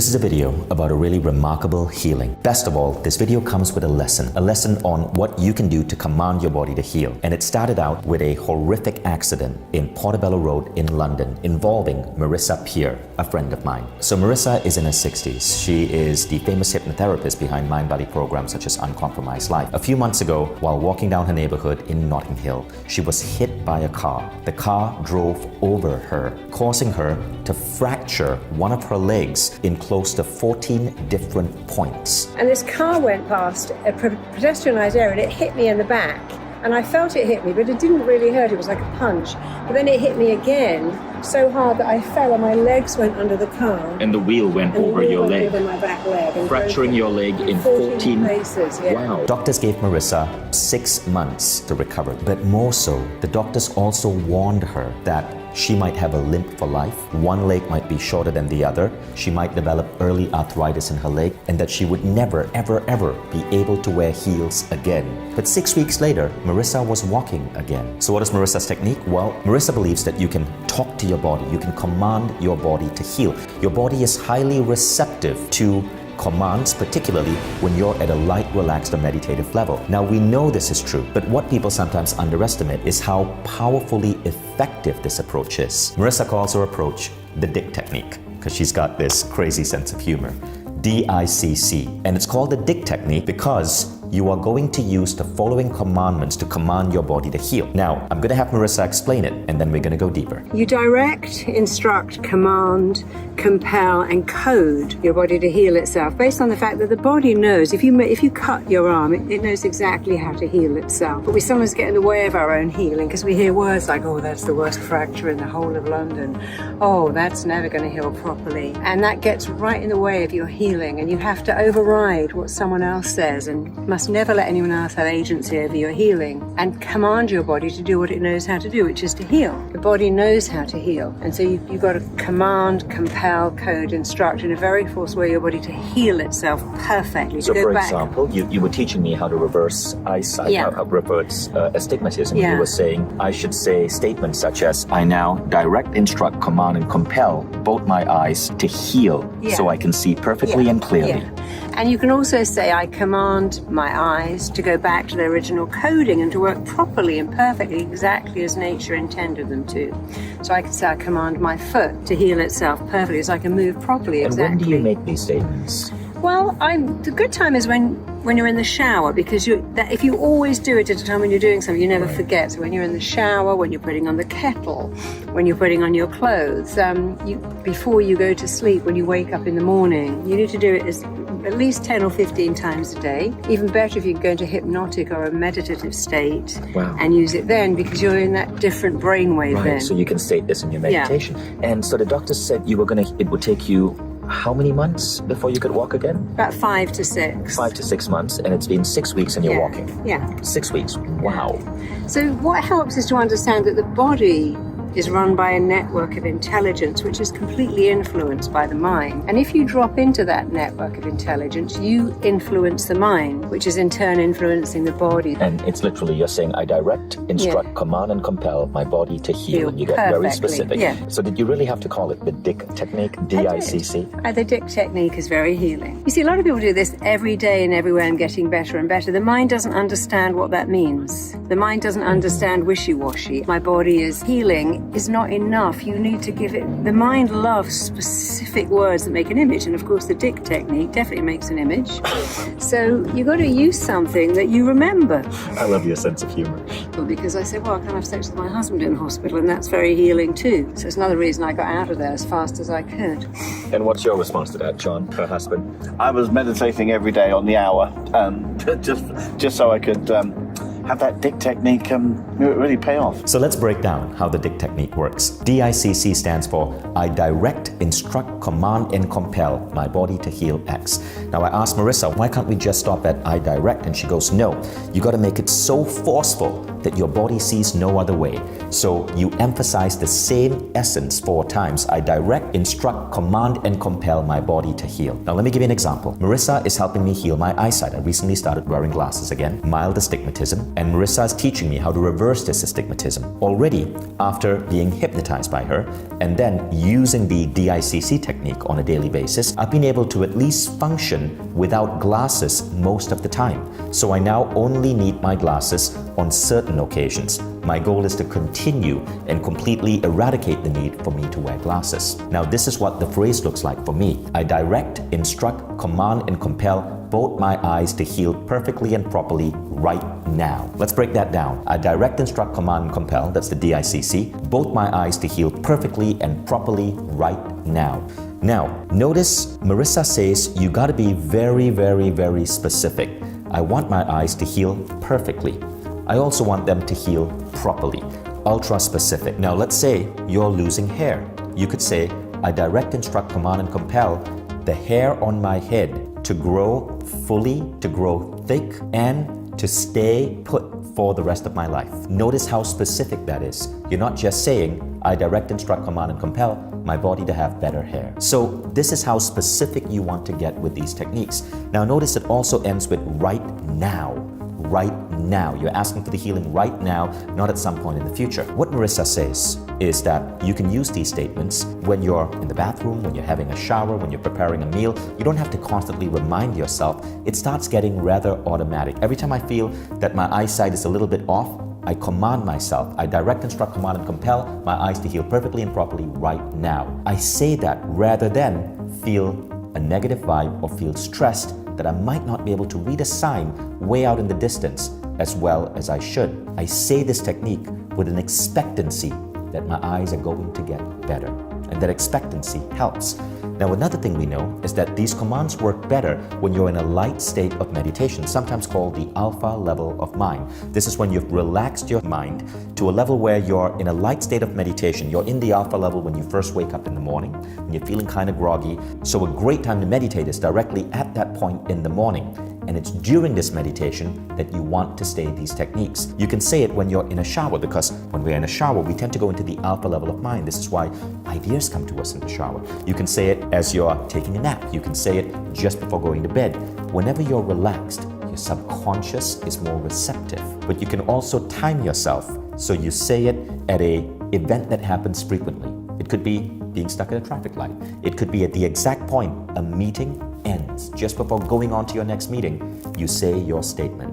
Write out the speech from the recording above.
This is a video about a really remarkable healing. Best of all, this video comes with a lesson on what you can do to command your body to heal. And it started out with a horrific accident in Portobello Road in London involving Marisa Peer, a friend of mine. So Marisa is in her 60s. She is the famous hypnotherapist behind mind-body programs such as Uncompromised Life. A few months ago, while walking down her neighborhood in Notting Hill, she was hit by a car. The car drove over her, causing her to fracture one of her legs in close to 14 different points. And this car went past a pedestrianised area and it hit me in the back. And I felt it hit me, but it didn't really hurt. It was like a punch. But then it hit me again so hard that I fell and my legs went under the car. And the wheel went over your leg. Over my back leg. Fracturing your leg in 14 places. Yeah. Wow. Doctors gave Marisa 6 months to recover. But more so, the doctors also warned her that she might have a limp for life. One leg might be shorter than the other. She might develop early arthritis in her leg, and that she would never, ever, ever be able to wear heels again. But 6 weeks later, Marisa was walking again. So what is Marisa's technique? Well, Marisa believes that you can talk to your body. You can command your body to heal. Your body is highly receptive to commands, particularly when you're at a light, relaxed, or meditative level. Now, we know this is true, but what people sometimes underestimate is how powerfully effective this approach is. Marisa calls her approach the Dick technique, because she's got this crazy sense of humor. DICC. And it's called the Dick technique because you are going to use the following commandments to command your body to heal. Now, I'm going to have Marisa explain it, and then we're going to go deeper. You direct, instruct, command, compel, and code your body to heal itself based on the fact that the body knows. If you cut your arm, it knows exactly how to heal itself. But we sometimes get in the way of our own healing because we hear words like, oh, that's the worst fracture in the whole of London. Oh, that's never going to heal properly. And that gets right in the way of your healing, and you have to override what someone else says and must never let anyone else have agency over your healing, and command your body to do what it knows how to do, which is to heal. The body knows how to heal, and so you've got to command, compel, code, instruct in a very forceful way your body to heal itself perfectly. So, for example, you were teaching me how to reverse eyesight, how to reverse astigmatism. You were saying I should say statements such as, I now direct, instruct, command, and compel both my eyes to heal so I can see perfectly and clearly. And you can also say, I command my eyes to go back to their original coding and to work properly and perfectly, exactly as nature intended them to. So I can say, I command my foot to heal itself perfectly, so I can move properly. And when do you make these statements? Well, the good time is when you're in the shower, because if you always do it at a time when you're doing something, you never forget. So when you're in the shower, when you're putting on the kettle, when you're putting on your clothes, before you go to sleep, when you wake up in the morning, you need to do it at least 10 or 15 times a day. Even better if you go into hypnotic or a meditative state and use it then, because you're in that different brainwave then. So you can state this in your meditation. And so the doctor said it would take you how many months before you could walk again? About 5 to 6. 5 to 6 months, and it's been 6 weeks and you're walking. 6 weeks. Wow. So what helps is to understand that the body is run by a network of intelligence which is completely influenced by the mind. And if you drop into that network of intelligence, you influence the mind, which is in turn influencing the body. And it's literally you're saying, I direct, instruct, command, and compel my body to heal. And you get very specific. So did you really have to call it the Dick technique, DICC? The Dick technique is very healing. You see, a lot of people do this every day and everywhere and getting better and better. The mind doesn't understand what that means. The mind doesn't understand wishy-washy. My body is healing is not enough. You need to give it. The mind loves specific words that make an image, and of course the Dick technique definitely makes an image. So you got to use something that you remember. I love your sense of humor. Well, because I said, well, I can't have sex with my husband in hospital, and that's very healing too. So it's another reason I got out of there as fast as I could. And what's your response to that, John, her husband? I was meditating every day on the hour, just so I could have that Dick technique really pay off. So let's break down how the Dick technique works. DICC stands for I direct, instruct, command, and compel my body to heal X. Now I asked Marisa, why can't we just stop at I direct? And she goes, no, you got to make it so forceful that your body sees no other way. So you emphasize the same essence 4 times. I direct, instruct, command, and compel my body to heal. Now let me give you an example. Marisa is helping me heal my eyesight. I recently started wearing glasses again, mild astigmatism, And Marisa is teaching me how to reverse this astigmatism. Already, after being hypnotized by her and then using the DICC technique on a daily basis, I've been able to at least function without glasses most of the time. So I now only need my glasses on certain occasions. My goal is to continue and completely eradicate the need for me to wear glasses. Now, this is what the phrase looks like for me. I direct, instruct, command, and compel both my eyes to heal perfectly and properly right now. Let's break that down. I direct, instruct, command, and compel, that's the DICC, both my eyes to heal perfectly and properly right now. Now, notice Marisa says you gotta be very, very, very specific. I want my eyes to heal perfectly. I also want them to heal properly, ultra specific. Now, let's say you're losing hair. You could say, I direct, instruct, command, and compel the hair on my head to grow fully, to grow thick, and to stay put for the rest of my life. Notice how specific that is. You're not just saying, I direct, instruct, command, and compel my body to have better hair. So this is how specific you want to get with these techniques. Now notice it also ends with right now. Right now. You're asking for the healing right now, not at some point in the future. What Marisa says is that you can use these statements when you're in the bathroom, when you're having a shower, when you're preparing a meal. You don't have to constantly remind yourself. It starts getting rather automatic. Every time I feel that my eyesight is a little bit off, I command myself. I direct, instruct, command, and compel my eyes to heal perfectly and properly right now. I say that rather than feel a negative vibe or feel stressed that I might not be able to read a sign way out in the distance as well as I should. I say this technique with an expectancy that my eyes are going to get better, and that expectancy helps. Now, another thing we know is that these commands work better when you're in a light state of meditation, sometimes called the alpha level of mind. This is when you've relaxed your mind to a level where you're in a light state of meditation. You're in the alpha level when you first wake up in the morning, when you're feeling kind of groggy. So a great time to meditate is directly at that point in the morning. And it's during this meditation that you want to say these techniques. You can say it when you're in a shower, because when we're in a shower, we tend to go into the alpha level of mind. This is why ideas come to us in the shower. You can say it as you're taking a nap. You can say it just before going to bed. Whenever you're relaxed, your subconscious is more receptive. But you can also time yourself so you say it at an event that happens frequently. It could be being stuck at a traffic light. It could be at the exact point a meeting ends. Just before going on to your next meeting, you say your statement.